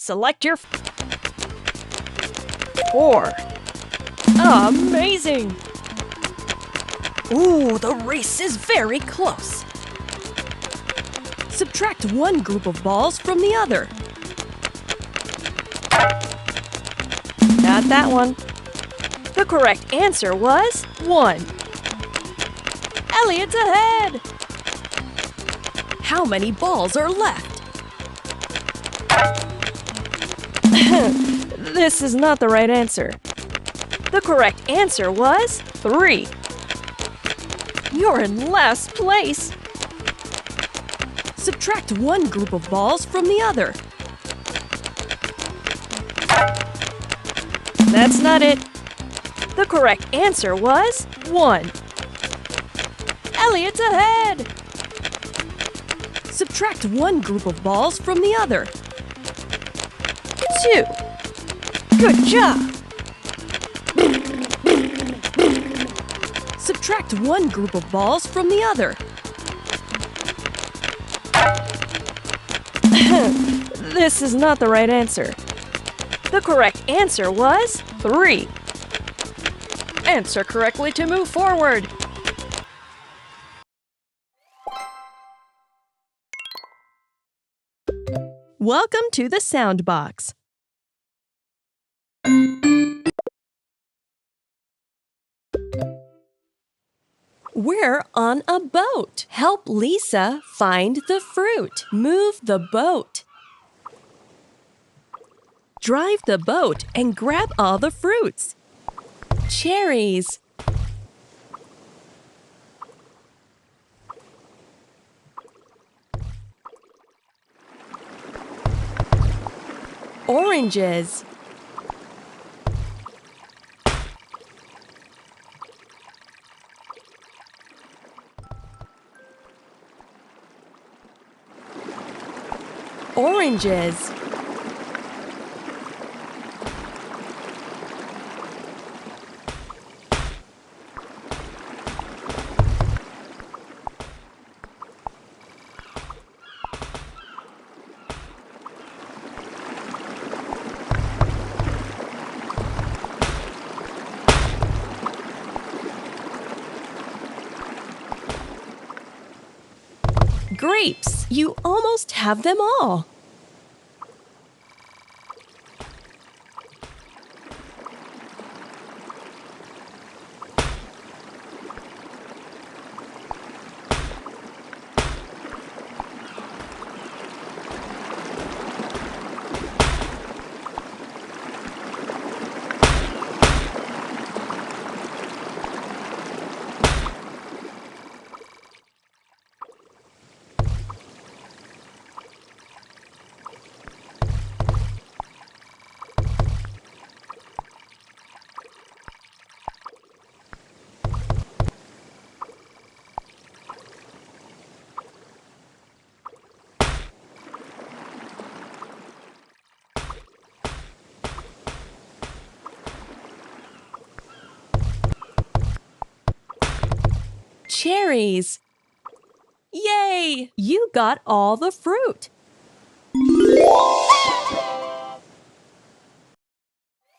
Select your 4. Amazing! Ooh, the race is very close. Subtract one group of balls from the other. Not that one. The correct answer was 1. Elliot's ahead! How many balls are left? This is not the right answer. The correct answer was 3. You're in last place. Subtract one group of balls from the other. That's not it. The correct answer was 1. Elliot's ahead. Subtract one group of balls from the other. 2. Good job. Subtract one group of balls from the other. This is not the right answer. The correct answer was 3. Answer correctly to move forward. Welcome to the sound box. We're on a boat. Help Lisa find the fruit. Move the boat. Drive the boat and grab all the fruits. Cherries. Oranges. Oranges. Grapes. You almost have them all. Cherries. Yay! You got all the fruit.